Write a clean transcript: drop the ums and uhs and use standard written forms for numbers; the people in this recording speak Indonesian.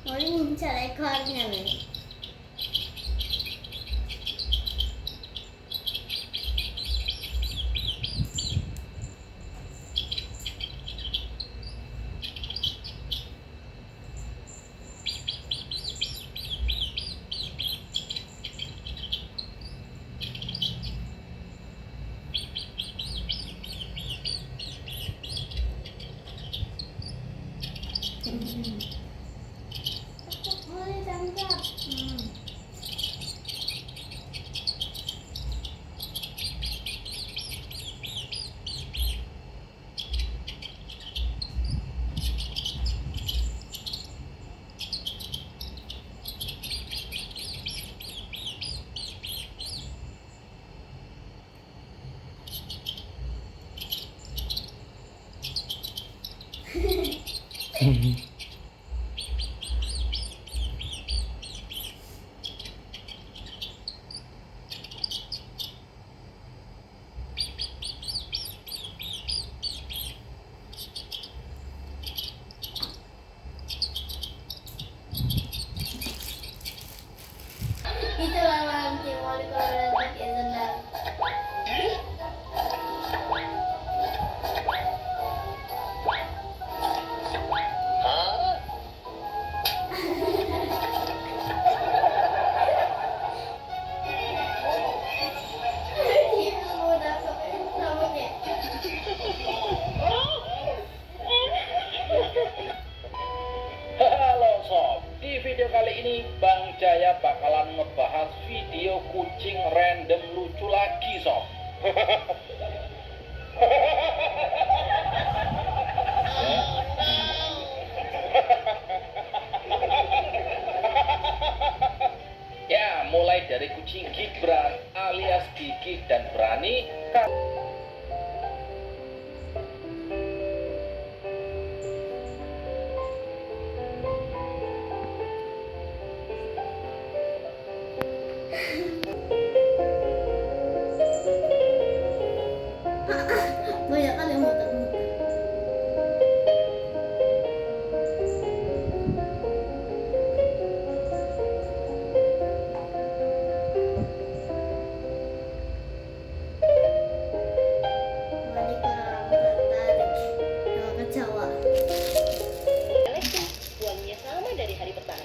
머리 뭉쳐 내 거리냐면. 머리 장갑. Itulah nanti wali kota pakai sendal. Ibu udah sampai. Halo sob, di video kali ini Bang Jaya bakalan ngebahas video kucing random lucu lagi sob. Ya, mulai dari kucing Gibran alias gigih dan berani. Banyak kan yang muter-muter. Wali kurang tertarik sama kecoa. Alexa, uangnya sama dari hari pertama.